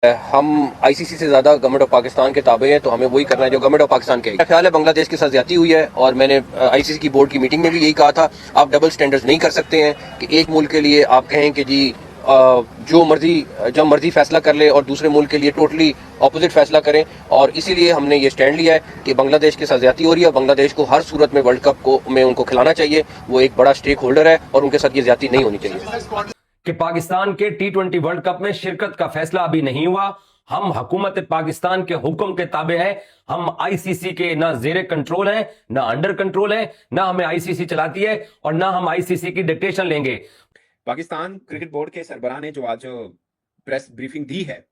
हम आईसीसी से ज्यादा गवर्नमेंट ऑफ पाकिस्तान के ताबे हैं, तो हमें वही करना है जो गवर्नमेंट ऑफ पाकिस्तान के। मेरा ख्याल है बांग्लादेश के साथ ज्यादती हुई है, और मैंने आईसीसी की बोर्ड की मीटिंग में भी यही कहा था। आप डबल स्टैंडर्ड्स नहीं कर सकते हैं कि एक मुल्क के लिए आप कहें कि जी जो मर्जी जब मर्जी फैसला कर ले और दूसरे मुल्क के लिए टोटली ऑपोजिट फैसला करें। और इसीलिए हमने ये स्टैंड लिया है कि बांग्लादेश के साथ ज्यादती हो रही है। बांग्लादेश को हर सूरत में वर्ल्ड कप को में उनको खिलाना चाहिए। वो एक बड़ा स्टेक होल्डर है और उनके साथ ये ज्यादती नहीं होनी चाहिए। कि पाकिस्तान के T20 वर्ल्ड कप में शिरकत का फैसला अभी नहीं हुआ। हम हुकूमत पाकिस्तान के हुक्म के ताबे हैं। हम आईसीसी के ना जेरे कंट्रोल हैं, ना अंडर कंट्रोल हैं, ना हमें आईसीसी चलाती है और ना हम आईसीसी की डिक्टेशन लेंगे। पाकिस्तान क्रिकेट बोर्ड के सरबराह ने जो आज प्रेस ब्रीफिंग दी है,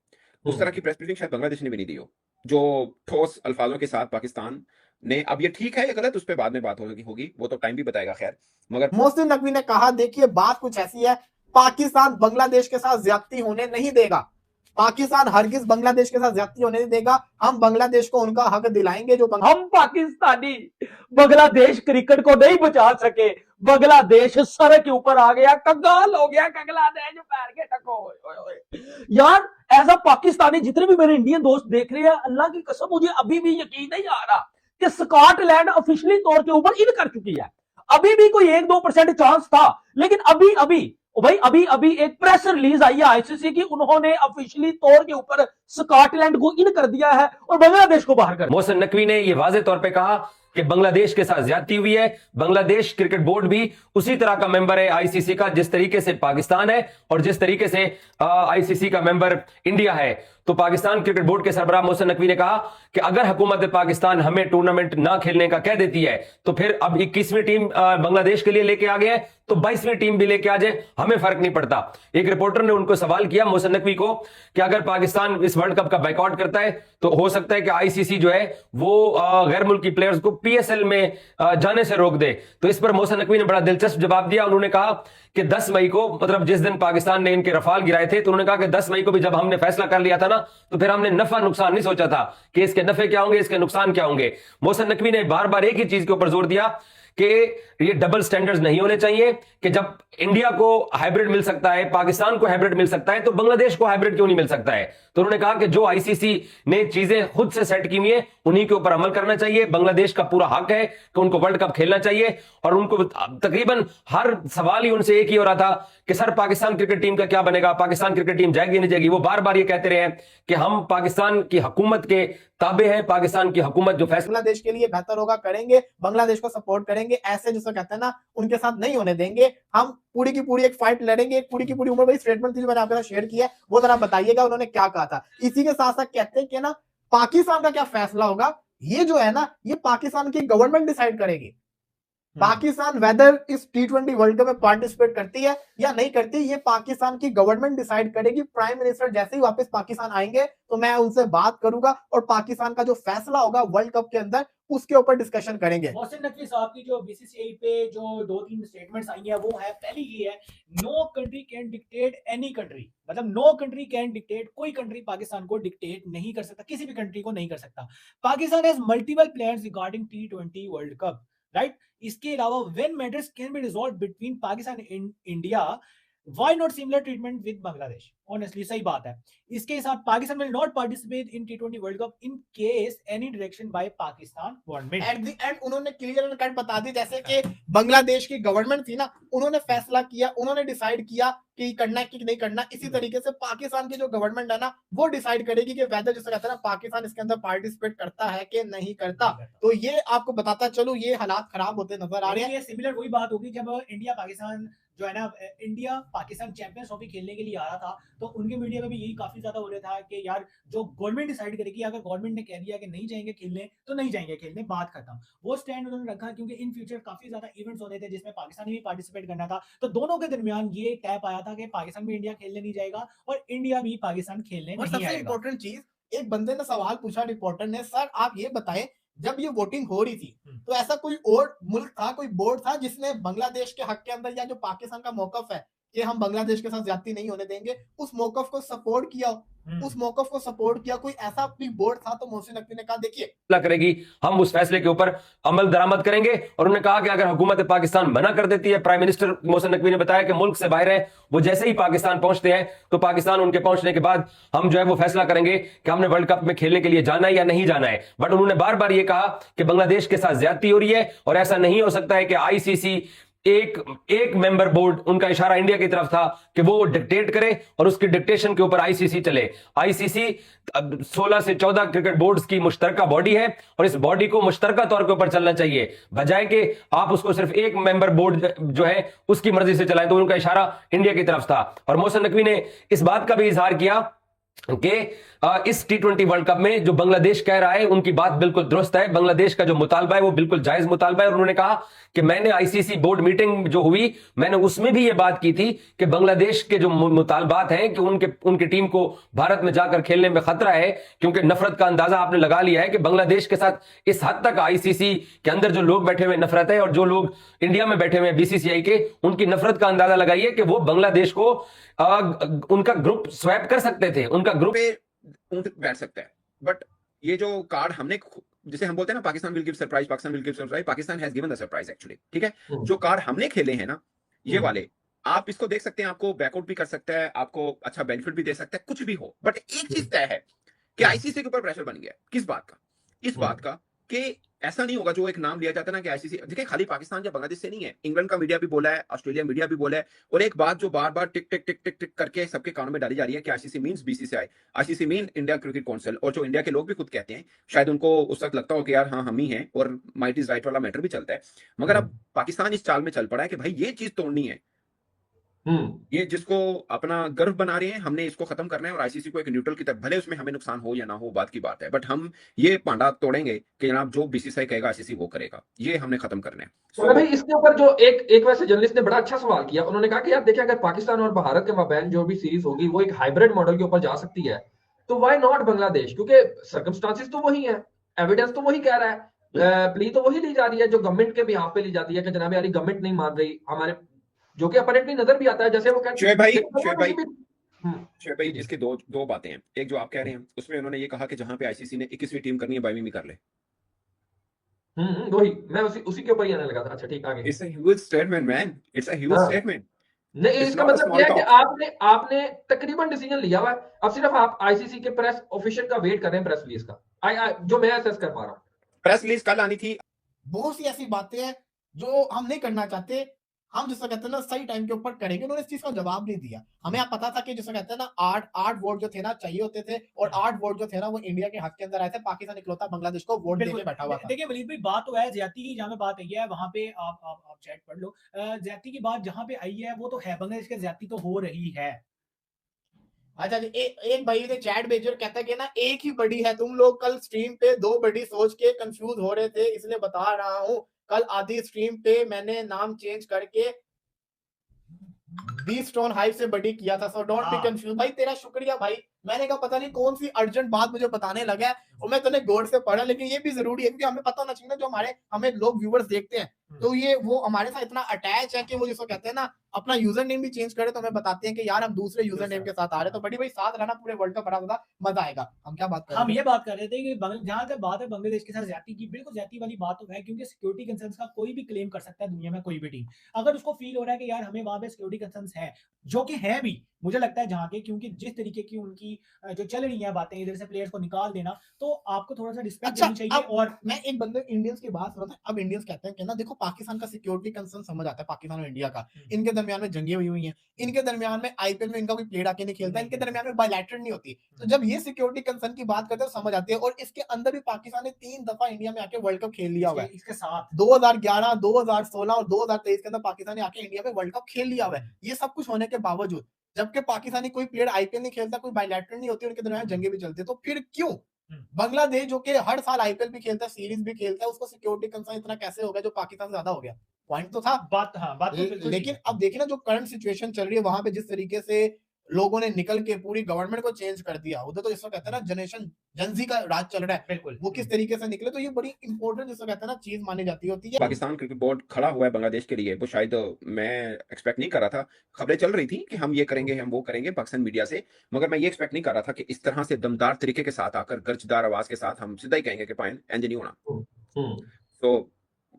उस तरह की प्रेस ब्रीफिंग शायद बांग्लादेश ने भी नहीं दी हो, जो ठोस अल्फाजों के साथ पाकिस्तान ने। अब ये ठीक है या गलत, उस पर बाद में बात होगी, वो तो टाइम भी बताएगा। खैर, मगर मोहसिन नकवी ने कहा, देखिए बात कुछ ऐसी है, पाकिस्तान बांग्लादेश के साथ ज्यादती होने नहीं देगा। पाकिस्तान हरगिज बांग्लादेश के साथ ज्यादती होने नहीं देगा। हम बांग्लादेश को उनका हक दिलाएंगे जो हम पाकिस्तानी बांग्लादेश क्रिकेट को नहीं बचा सके। बांग्लादेश सर के ऊपर आ गया, कंगाल हो गया बांग्लादेश, पैर के टको। यार एज अ पाकिस्तानी जितने भी मेरे इंडियन दोस्त देख रहे हैं, अल्लाह की कसम मुझे अभी भी यकीन नहीं आ रहा कि स्कॉटलैंड ऑफिशियली तौर के ऊपर इन कर चुकी है। अभी भी कोई 1-2% चांस था, लेकिन अभी अभी भाई अभी अभी एक प्रेस रिलीज आई है आईसीसी की, उन्होंने ऑफिशियली तौर के ऊपर स्कॉटलैंड को इन कर दिया है और बांग्लादेश को बाहर कर। मोहसिन नकवी ने यह वाजे तौर पे कहा कि बांग्लादेश के साथ ज्यादती हुई है। बांग्लादेश क्रिकेट बोर्ड भी उसी तरह का मेंबर है आईसीसी का जिस तरीके से पाकिस्तान है और जिस तरीके से आईसीसी का मेंबर इंडिया है। तो पाकिस्तान क्रिकेट बोर्ड के सरबराह मोहसिन नकवी ने कहा कि अगर हुकूमत पाकिस्तान हमें टूर्नामेंट ना खेलने का कह देती है, तो फिर अब 21वीं टीम बांग्लादेश के लिए लेके आ गए, तो 22वीं टीम भी लेके आ जाए, हमें फर्क नहीं पड़ता। एक रिपोर्टर ने उनको सवाल किया मोहसिन नकवी को कि अगर पाकिस्तान इस वर्ल्ड कप का बाइकआउट करता है तो हो सकता है कि आईसीसी जो है वो गैर मुल्की प्लेयर्स को पीएसएल में जाने से रोक दे। तो इस पर मोहसिन नकवी ने बड़ा दिलचस्प जवाब दिया। उन्होंने कहा कि 10 मई को, मतलब जिस दिन पाकिस्तान ने इनके रफाल गिराए थे, तो उन्होंने कहा कि 10 मई को भी जब हमने फैसला कर लिया था ना, तो फिर हमने नफा नुकसान नहीं सोचा था कि इसके नफे क्या होंगे, इसके नुकसान क्या होंगे। मोहसिन नकवी ने बार बार एक ही चीज के ऊपर जोर दिया कि ये डबल स्टैंडर्ड्स नहीं होने चाहिए, कि जब इंडिया को हाइब्रिड मिल सकता है, पाकिस्तान को हाइब्रिड मिल सकता है, तो बांग्लादेश को हाइब्रिड क्यों नहीं मिल सकता है। तो उन्होंने कहा कि जो आईसीसी ने चीजें खुद से सेट की हुई है उन्हीं के ऊपर अमल करना चाहिए। बांग्लादेश का पूरा हक है कि उनको वर्ल्ड कप खेलना चाहिए। और उनको तकरीबन हर सवाल ही उनसे एक ही हो रहा था कि सर पाकिस्तान क्रिकेट टीम का क्या बनेगा, पाकिस्तान क्रिकेट टीम जाएगी नहीं जाएगी। वो बार बार ये कहते रहे हैं कि हम पाकिस्तान की हुकूमत के ताबे हैं, पाकिस्तान की हुकूमत जो फैसला बांग्लादेश के लिए बेहतर होगा करेंगे, बांग्लादेश को सपोर्ट करेंगे। ऐसे जिसे कहते हैं ना, उनके साथ नहीं होने देंगे। हम पूरी की पूरी एक फाइट लड़ेंगे। एक पूरी की पूरी उम्र भाई स्टेटमेंट थी जो मैंने आपके साथ शेयर किया है, वो जरा बताइएगा उन्होंने क्या कहा था। इसी के साथ साथ कहते हैं कि ना पाकिस्तान का क्या फैसला होगा, ये जो है ना, ये पाकिस्तान की गवर्नमेंट डिसाइड करेगी। पाकिस्तान वेदर इस T20 वर्ल्ड कप में पार्टिसिपेट करती है या नहीं करती, ये पाकिस्तान की गवर्नमेंट डिसाइड करेगी। प्राइम मिनिस्टर जैसे ही वापस पाकिस्तान आएंगे तो मैं उनसे बात करूंगा और पाकिस्तान का जो फैसला होगा वर्ल्ड कप के अंदर उसके ऊपर डिस्कशन करेंगे। मोहसिन नकवी साहब की जो बीसीसीआई पे जो 2-3 स्टेटमेंट्स आई हैं, वो है, पहली ये है, no country can dictate any country. मतलब नो कंट्री कैन डिक्टेट, कोई कंट्री पाकिस्तान को डिक्टेट नहीं कर सकता, किसी भी कंट्री को नहीं कर सकता। Pakistan has multiple plans regarding T20 world cup, right. इसके अलावा when matters can be resolve between Pakistan and India, why not similar treatment with Bangladesh. Honestly सही बात है। इसके साथ Pakistan will not participate in T20 world cup in case any direction by Pakistan government. At the end उन्होंने clear and cut बता दी, जैसे कि बांग्लादेश की गवर्नमेंट थी ना, उन्होंने फैसला किया, उन्होंने डिसाइड किया कि करना है कि नहीं करना। इसी तरीके से पाकिस्तान की जो गवर्नमेंट है ना, वो डिसाइड करेगी कि वेदर जिसे कहते हैं ना, पाकिस्तान इसके अंदर पार्टिसिपेट करता है कि नहीं करता। तो ये आपको बताता चलो, ये हालात खराब होते नजर आ रहे हैं। ये सिमिलर वही बात होगी जब इंडिया पाकिस्तान जो है ना, इंडिया पाकिस्तान चैंपियंस ट्रॉफी खेलने के लिए आ रहा था, तो उनके मीडिया में भी यही काफी ज्यादा हो रहा था कि यार जो गवर्नमेंट डिसाइड करेगी, अगर गवर्नमेंट ने कह दिया कि नहीं जाएंगे खेलने तो नहीं जाएंगे खेलने, बात खत्म। वो स्टैंड उन्होंने रखा क्योंकि इन फ्यूचर काफी ज्यादा इवेंट्स होते थे जिसमें पाकिस्तान भी पार्टिसिपेट करना था। तो दोनों के दरमियान ये तय पाया था कि पाकिस्तान भी इंडिया खेलने नहीं जाएगा और इंडिया भी पाकिस्तान खेलने और नहीं सबसे आएगा। इंपॉर्टेंट चीज, एक बंदे ने सवाल पूछा रिपोर्टर ने, सर आप ये बताएं, जब ये वोटिंग हो रही थी तो ऐसा कोई और मुल्क था, कोई बोर्ड था जिसने बांग्लादेश के हक के अंदर या जो पाकिस्तान का मौकफ है कि हम बांग्लादेश के साथ ज्यादती नहीं होने देंगे, उस मौकफ को सपोर्ट किया, उस मौकफ को सपोर्ट किया। कोई ऐसा अपनी बोर्ड था तो मोहसिन नकवी ने कहा देखिए फैसला करेगी, हम उस फैसले के ऊपर अमल दरामद करेंगे। और उन्होंने कहा कि अगर हुकूमत पाकिस्तान मना कर देती है, प्राइम मिनिस्टर मोहसिन नकवी ने बताया कि मुल्क से बाहर है, वो जैसे ही पाकिस्तान पहुंचते हैं तो पाकिस्तान उनके पहुंचने के बाद हम जो है वो फैसला करेंगे कि हमने वर्ल्ड कप में खेलने के लिए जाना है या नहीं जाना है। बट उन्होंने बार बार ये कहा कि बांग्लादेश के साथ ज्यादती हो रही है और ऐसा नहीं हो सकता है कि आईसीसी एक मेंबर बोर्ड, उनका इशारा इंडिया की तरफ था कि वो डिक्टेट करे और उसकी डिक्टेशन के ऊपर आईसीसी चले। आईसीसी 16 से 14 क्रिकेट बोर्ड्स की मुश्तरका बॉडी है और इस बॉडी को मुश्तरका तौर के ऊपर चलना चाहिए, बजाय कि आप उसको सिर्फ एक मेंबर बोर्ड जो है उसकी मर्जी से चलाएं। तो उनका इशारा इंडिया की तरफ था। और मोहसिन नकवी ने इस बात का भी इजहार किया कि इस T20 वर्ल्ड कप में जो बांग्लादेश कह रहा है उनकी बात बिल्कुल दुरुस्त है, बांग्लादेश का जो मुतालबा है वो बिल्कुल जायज मुतालबा है। और उन्होंने कहा कि मैंने आईसीसी बोर्ड मीटिंग जो हुई, मैंने उसमें भी ये बात की थी कि बांग्लादेश के जो मुतालबात हैं कि उनके टीम को भारत में जाकर खेलने में खतरा है, क्योंकि नफरत का अंदाजा आपने लगा लिया है कि बांग्लादेश के साथ इस हद तक आईसीसी के अंदर जो लोग बैठे हुए नफरत है और जो लोग इंडिया में बैठे हुए बीसीसीआई के, उनकी नफरत का अंदाजा लगाइए कि वो बांग्लादेश को उनका ग्रुप स्वैप कर सकते थे, उनका ग्रुप ऊंट बैठ सकता है। बट ये जो कार्ड हमने, जिसे हम बोलते हैं ना Pakistan will give surprise, Pakistan will give surprise, Pakistan has given the surprise actually, ठीक है। जो कार्ड हमने खेले हैं ना ये वाले, आप इसको देख सकते हैं, आपको बैकआउट भी कर सकता है, आपको अच्छा बेनिफिट भी दे सकता है, कुछ भी हो। बट एक चीज तय है कि आईसीसी के ऊपर प्रेशर बन गया। किस बात का? इस बात का कि ऐसा नहीं होगा जो एक नाम लिया जाता है ना कि आईसीसी, देखिए खाली पाकिस्तान या बांग्लादेश से नहीं है, इंग्लैंड का मीडिया भी बोला है, ऑस्ट्रेलिया मीडिया भी बोला है। और एक बात जो बार बार टिक टिक टिक टिक टिक करके सबके कानों में डाली जा रही है कि ICC means BCCI, ICC mean India cricket council. और जो इंडिया के लोग भी खुद कहते हैं, शायद उनको उस वक्त लगता हो कि यार हाँ हम ही हैं और माइट इज राइट वाला मैटर भी चलता है। मगर अब पाकिस्तान इस चाल में चल पड़ा है कि भाई ये चीज तोड़नी है, ये जिसको अपना गर्व बना रहे हैं, हमने इसको खत्म करना है। और आईसीसी को एक न्यूट्रल की तरफ, भले उसमें हमें नुकसान हो या ना हो बात की बात है, बट हम ये पांडा तोड़ेंगे कि जनाब जो बीसीसीआई कहेगा आईसीसी वो करेगा, ये हमने खत्म करना है। तो भाई इसके ऊपर जो एक वैसे जर्नलिस्ट ने बड़ा अच्छा सवाल किया, उन्होंने कहा कि यार देखिए अगर पाकिस्तान और भारत के माबैन जो भी सीरीज होगी वो एक हाइब्रिड मॉडल के ऊपर जा सकती है, तो व्हाई नॉट बांग्लादेश? क्योंकि सर्कमस्टांसेस तो वही है, एविडेंस तो वही कह रहा है, प्ली तो वही ली जा रही है जो गवर्नमेंट के बिहाफ पे ली जाती है कि जनाब यार गवर्नमेंट नहीं मान रही हमारे, जो कि अपरेंटली नजर भी आता है। जैसे वो कहते हैं शोएब भाई इसके दो बातें हैं। एक जो आप कह रहे हैं उसमें उन्होंने ये कहा कि जहां पे आईसीसी ने 21वीं टीम करनी है 22वीं में कर ले। वही मैं उसी के ऊपर ही आने लगा था। अच्छा ठीक, आगे। It's a huge statement man, it's a huge statement. नहीं, इसका मतलब क्या है कि आपने तकरीबन डिसीजन लिया हुआ है, अब सिर्फ आप आईसीसी के प्रेस ऑफिशियल का वेट कर रहे हैं, प्रेस रिलीज का, जो मैं असेस कर पा रहा हूं। प्रेस रिलीज कल आनी थी। बहुत सी ऐसी बातें हैं जो हम नहीं करना चाहते, हम जिसको कहते हैं ना सही टाइम के ऊपर करेंगे। उन्होंने इस चीज का जवाब नहीं दिया। हमें आप पता था कि जिसको कहते हैं ना 8 वोट जो थे ना चाहिए होते थे, और 8 वोट जो थे ना वो इंडिया के हक के अंदर आए थे। पाकिस्तान इकलौता बांग्लादेश को वोट देके बैठा हुआ था। देखिए वलीद भाई, बात तो है ज्यादती की, जहां पे बात आई है वहां पे आप चैट पढ़ लो। ज्यादती की बात जहां पे आई है वो तो है, बांग्लादेश के ज्यादती तो हो रही है। अच्छा जी, एक भाई ने चैट भेजे और कहता है कि ना एक ही बड़ी है, तुम लोग कल स्ट्रीम पे 2 बड़ी सोच के कंफ्यूज हो रहे थे, इसलिए बता रहा हूँ। कल आधी स्ट्रीम पे मैंने नाम चेंज करके 20 स्टोन हाइव से बड़ी किया था, सो डोंट बी कंफ्यूज। भाई तेरा शुक्रिया भाई, मैंने कहा पता नहीं कौन सी अर्जेंट बात मुझे बताने लगा है और मैं तूने गौर से पढ़ा, लेकिन ये भी जरूरी है क्योंकि हमें पता होना चाहिए ना, जो हमें लोग व्यूअर्स देखते हैं तो ये वो हमारे साथ इतना अटैच है कि वो जिसको कहते हैं ना अपना यूजर नेम भी चेंज करे तो हमें बताते हैं कि यार हम दूसरे यूजर नेम के साथ आ रहे हैं। तो बड़ी भाई साथ रहना पूरे वर्ल्ड कप बड़ा मजा आएगा। हम क्या बात कर रहे हम ये बात कर रहे थे कि जहां तक बात है बांग्लादेश के साथ ज्यादती की, बिल्कुल ज्यादती वाली बात तो है, क्योंकि सिक्योरिटी कंसर्न्स का कोई भी क्लेम कर सकता है दुनिया में, कोई भी टीम। अगर उसको फील हो रहा है कि यार हमें वहां पे सिक्योरिटी कंसर्न्स है, जो कि है भी मुझे लगता है जहां के, क्योंकि जिस तरीके की उनकी जो चल रही है बातें, इधर से प्लेयर्स को निकाल देना, तो आपको थोड़ा सा रिस्पेक्ट देनी चाहिए। और मैं एक बंदे इंडियंस की बात सुना था। अब इंडियंस कहते हैं कि ना देखो पाकिस्तान का सिक्योरिटी कंसर्न समझ आता है, पाकिस्तान और इंडिया का, इनके दरमियान में जंगें हुई हैं, इनके दरमियान में आईपीएल में इनका कोई प्लेयर आके नहीं खेलता, इनके दरमियान में बायलैटरल नहीं होती। तो जब ये सिक्योरिटी कंसर्न की बात करते हैं समझ आती है। और इसके अंदर भी पाकिस्तान ने 3 दफा इंडिया में आके वर्ल्ड कप खेल लिया हुआ है। इसके साथ 2011, 2016 और 2023 के अंदर पाकिस्तान ने आके इंडिया में वर्ल्ड कप खेल लिया हुआ है। ये सब कुछ होने के बावजूद जबकि पाकिस्तानी कोई प्लेयर आईपीएल नहीं खेलता, कोई बायलैटरल नहीं होती, उनके दरमियान जंगे भी चलती है, तो फिर क्यों बांग्लादेश जो कि हर साल आईपीएल भी खेलता है, सीरीज भी खेलता है, उसको सिक्योरिटी कंसर्न इतना कैसे हो गया जो पाकिस्तान से ज्यादा हो गया? पॉइंट तो था बात, हाँ बात तो लेकिन अब देखिए ना जो करंट सिचुएशन चल रही है वहां पे, जिस तरीके से लोगों ने निकल के पूरी गवर्नमेंट को चेंज कर दिया। उधर तो जिसको कहते हैं ना जनरेशन जनजी का राज चल रहा है, बिल्कुल वो किस तरीके से निकले, तो ये बड़ी इंपॉर्टेंट जिसको कहते हैं ना चीज मानी जाती होती है। पाकिस्तान क्रिकेट बोर्ड खड़ा हुआ है बांग्लादेश के लिए, वो शायद मैं एक्सपेक्ट नहीं कर रहा था। खबरें चल रही थी कि हम ये करेंगे, हम वो करेंगे पाकिस्तान मीडिया से, मगर मैं ये एक्सपेक्ट नहीं कर रहा था कि इस तरह से दमदार तरीके के साथ आकर गर्जदार आवाज के साथ हम सीधा ही कहेंगे कि पाइन इंज नहीं होना। तो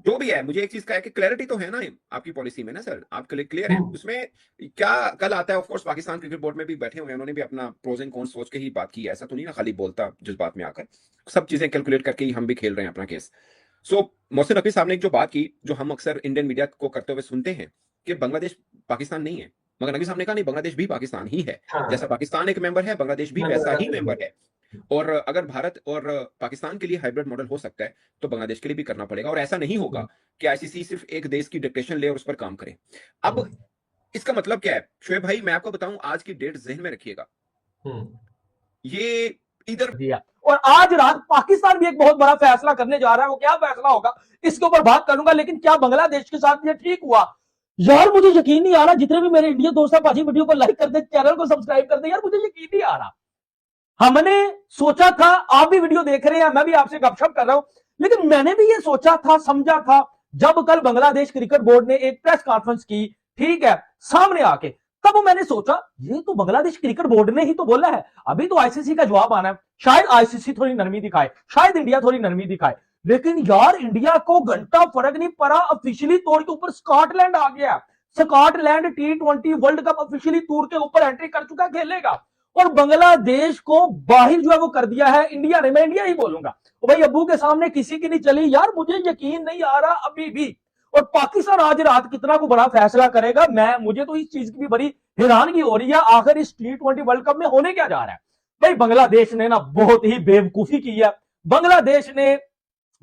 जो भी है, मुझे एक चीज का है कि क्लैरिटी तो है ना आपकी पॉलिसी में ना सर, आप क्लियर है उसमें क्या कल आता है। Of course Pakistan cricket board में भी बैठे हुए हैं, उन्होंने भी अपना प्रोज एंड कॉन्स सोच के ही बात की है, ऐसा तो नहीं ना खाली बोलता जज्बात में आकर, सब चीजें कैलकुलेट करके ही हम भी खेल रहे हैं अपना केस। सो मोहसिन नकवी साहब ने एक जो बात की, जो हम अक्सर इंडियन मीडिया को करते हुए सुनते हैं कि बांग्लादेश पाकिस्तान नहीं है, मगर नकवी साहब ने कहा नहीं, बांग्लादेश भी पाकिस्तान ही है। जैसा पाकिस्तान एक मेंबर है, बांग्लादेश भी वैसा ही मेंबर है। और अगर भारत और पाकिस्तान के लिए हाइब्रिड मॉडल हो सकता है, तो बांग्लादेश के लिए भी करना पड़ेगा। और ऐसा नहीं होगा कि आईसीसी सिर्फ एक देश की डिक्टेशन ले और उस पर काम करे। अब इसका मतलब क्या है शोएब भाई, मैं आपको बताऊं, आज की डेट जहन में रखिएगा, ये इधर दिया और आज रात पाकिस्तान भी एक बहुत बड़ा फैसला करने जा रहा है। वो क्या फैसला होगा इसके ऊपर बात करूंगा, लेकिन क्या बांग्लादेश के साथ ये ठीक हुआ? यार मुझे यकीन नहीं आ रहा। जितने भी मेरे इंडियन दोस्त हैं, पाजी वीडियो को लाइक कर दे, चैनल को सब्सक्राइब कर दे। यार मुझे यकीन नहीं आ रहा। हमने सोचा था, आप भी वीडियो देख रहे हैं, मैं भी आपसे गपशप कर रहा हूं, लेकिन मैंने भी ये सोचा था, समझा था, जब कल बांग्लादेश क्रिकेट बोर्ड ने एक प्रेस कॉन्फ्रेंस की, ठीक है, सामने आके, तब मैंने सोचा ये तो बांग्लादेश क्रिकेट बोर्ड ने ही तो बोला है, अभी तो आईसीसी का जवाब आना है। शायद आईसीसी थोड़ी नरमी दिखाए, शायद इंडिया थोड़ी नरमी दिखाए, लेकिन यार इंडिया को घंटा फर्क नहीं पड़ा। ऑफिशियली तौर के ऊपर स्कॉटलैंड आ गया। Scotland T20 world cup officially tour के ऊपर एंट्री कर चुका, खेलेगा। और बांग्लादेश को बाहर जो है वो कर दिया है इंडिया ने। मैं इंडिया ही बोलूंगा भाई, अब्बू के सामने किसी की नहीं चली। यार मुझे यकीन नहीं आ रहा अभी भी। और पाकिस्तान आज रात कितना को बड़ा फैसला करेगा, मुझे तो इस चीज की भी बड़ी हैरानगी हो रही है। आखिर इस T20 वर्ल्ड कप में होने क्या जा रहा है? भाई बांग्लादेश ने ना बहुत ही बेवकूफी की है। बांग्लादेश ने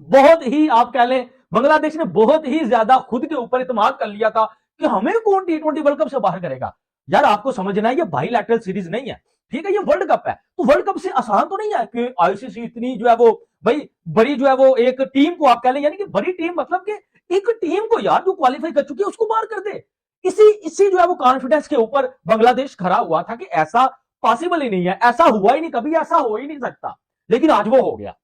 बहुत ही, आप कह लें, बांग्लादेश ने बहुत ही ज्यादा खुद के ऊपर इत्मीनान कर लिया था कि हमें कौन T20 वर्ल्ड कप से बाहर करेगा। यार आपको समझना है ये बाइलैटरल सीरीज नहीं है, ठीक है, ये वर्ल्ड कप है। तो वर्ल्ड कप से आसान तो नहीं है कि आईसीसी इतनी जो है वो भाई बड़ी जो है वो एक टीम को, आप कह लें, यानी कि बड़ी टीम मतलब कि एक टीम को यार जो क्वालिफाई कर चुकी है उसको बाहर कर दे। इसी जो है वो कॉन्फिडेंस के ऊपर बांग्लादेश खड़ा हुआ था कि ऐसा पॉसिबल ही नहीं है, ऐसा हुआ ही नहीं, कभी ऐसा हो ही नहीं सकता। लेकिन आज वो हो गया।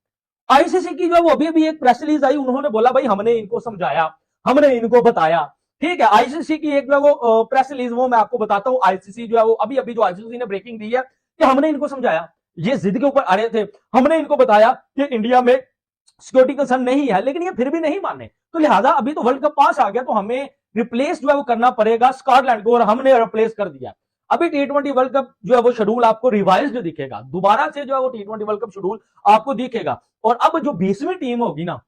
आईसीसी की जो है वो अभी एक प्रेस रिलीज आई, उन्होंने बोला भाई हमने इनको समझाया, हमने इनको बताया, ठीक है। आईसीसी की एक जो है वो प्रेस रिलीज, वो मैं आपको बताता हूं। आईसीसी जो है वो अभी जो आईसीसी ने ब्रेकिंग दी है कि हमने इनको समझाया, ये जिद के ऊपर अड़े थे, हमने इनको बताया कि इंडिया में सिक्योरिटी कंसर्न नहीं है, लेकिन ये फिर भी नहीं माने। तो लिहाजा अभी तो वर्ल्ड कप पास आ गया, तो हमें रिप्लेस जो है वो करना पड़ेगा स्कॉटलैंड को, और हमने रिप्लेस कर दिया। अभी T20 वर्ल्ड कप जो है वो शेड्यूल आपको रिवाइज्ड दिखेगा, दोबारा से जो है वो T20 वर्ल्ड कप शेड्यूल आपको दिखेगा। और अब जो 20वीं टीम होगी ना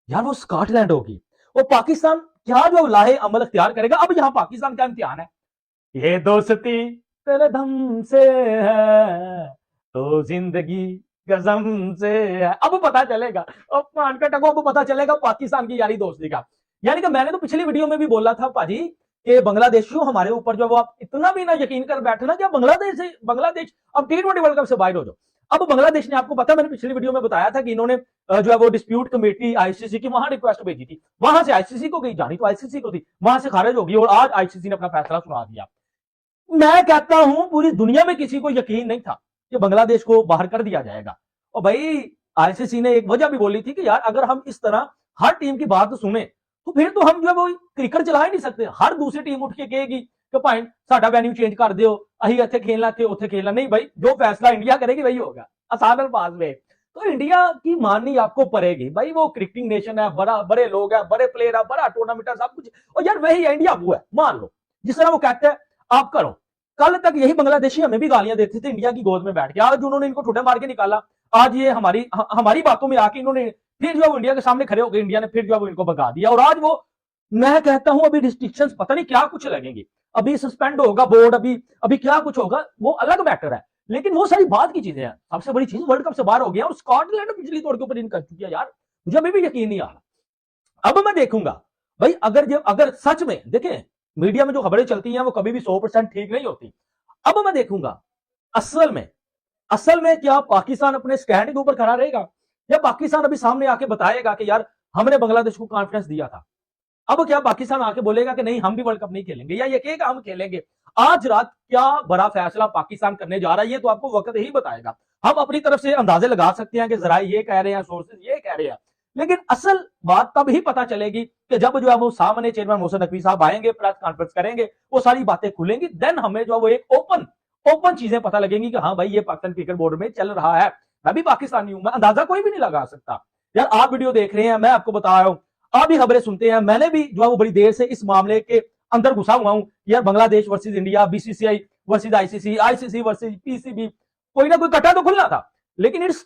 यार, वो स्कॉटलैंड होगी। और पाकिस्तान क्या जो लाहे अमल अख्तियार करेगा। अब यहां पाकिस्तान का इम्तिहान है, ये दोस्ती तेरे दम से है तो जिंदगी कसम से है। अब पता चलेगा, अब पता चलेगा पाकिस्तान की यारी दोस्ती का। यानी कि मैंने तो पिछली वीडियो में भी बोला था पाजी कि बांग्लादेशियों हमारे ऊपर जो वो आप इतना भी ना यकीन कर बैठना कि बांग्लादेश अब T20 वर्ल्ड कप से बाहर हो जाओ। अब बांग्लादेश ने, आपको पता, मैंने पिछली वीडियो में बताया था कि इन्होंने जो है वो डिस्प्यूट कमेटी आईसीसी की वहां रिक्वेस्ट भेजी थी, वहां से आईसीसी को गई, जानी तो आईसीसी को थी, वहां से खारिज होगी और आज आईसीसी ने अपना फैसला सुना दिया। मैं कहता हूं पूरी दुनिया में किसी को यकीन नहीं था कि बांग्लादेश को बाहर कर दिया जाएगा। और भाई आईसीसी ने एक वजह भी बोली थी कि यार अगर हम इस तरह हर टीम की बात सुने तो फिर तो हम जो है वो क्रिकेट चला ही नहीं सकते। हर दूसरी टीम उठ के कहेगी कि भाई साडा वेन्यू चेंज कर दियो, अही इत्थे खेलना थे उत्थे खेलना नहीं। भाई जो फैसला इंडिया करेगी वही होगा, आसान अल्फाज में। तो इंडिया की माननी आपको पड़ेगी। भाई वो क्रिकेटिंग नेशन है, बड़े लोग हैं, बड़े प्लेयर है, बड़ा टूर्नामेंट है, सब कुछ। और यार वही है इंडिया, वो है, मान लो जिस तरह वो कहते हैं आप करो। कल तक यही बांग्लादेशी हमें भी गालियां देते थे इंडिया की गोद में बैठ के, आज उन्होंने इनको ठुड्डे मार के निकाला। आज ये हमारी बातों में आके इन्होंने फिर जो है वो इंडिया के सामने खड़े हो गए, इंडिया ने फिर जो है वो इनको भगा दिया। और आज वो, मैं कहता हूं अभी रिस्ट्रिक्शंस पता नहीं क्या कुछ लगेंगे, अभी सस्पेंड होगा बोर्ड, अभी क्या कुछ होगा वो अलग मैटर है, लेकिन वो सारी बात की चीजें हैं। सबसे बड़ी चीज वर्ल्ड कप से बाहर हो गया और स्कॉटलैंड पिछली तौर के ऊपर इन कर चुकी है। यार मुझे अभी भी यकीन नहीं आ रहा। अब मैं देखूंगा भाई, अगर सच में देखें मीडिया में जो खबरें चलती हैं वो कभी भी 100% ठीक नहीं होती। अब मैं देखूंगा असल में क्या पाकिस्तान अपने स्टैंड के ऊपर खड़ा रहेगा, या पाकिस्तान अभी सामने आके बताएगा कि यार हमने बांग्लादेश को कॉन्फिडेंस दिया था। अब क्या पाकिस्तान आके बोलेगा कि नहीं हम भी वर्ल्ड कप नहीं खेलेंगे, या ये कहेगा हम खेलेंगे। आज रात क्या बड़ा फैसला पाकिस्तान करने जा रहा है ये तो आपको वक्त ही बताएगा। हम अपनी तरफ से अंदाजे लगा सकते हैं कि जरा ये कह रहे हैं, सोर्सेज ये कह रहे हैं, लेकिन असल बात तब ही पता चलेगी कि जब जो है वो सामने चेयरमैन मोहसिन नकवी साहब आएंगे, प्रेस कॉन्फ्रेंस करेंगे, वो सारी बातें खुलेंगी, देन हमें जो है वो एक ओपन चीजें पता लगेंगी कि हाँ भाई ये पाकिस्तान क्रिकेट बोर्ड में चल रहा है। मैं भी पाकिस्तानी हूं, मैं अंदाजा कोई भी नहीं लगा सकता। यार आप वीडियो देख रहे हैं, मैं आपको बता रहा हूं, आप भी खबरें सुनते हैं, मैंने भी जो है वो बड़ी देर से इस मामले के अंदर घुसा हुआ हूं। यार Bangladesh versus India, BCCI versus ICC, ICC versus PCB, कोई ना कोई कटा तो खुलना था, लेकिन इट्स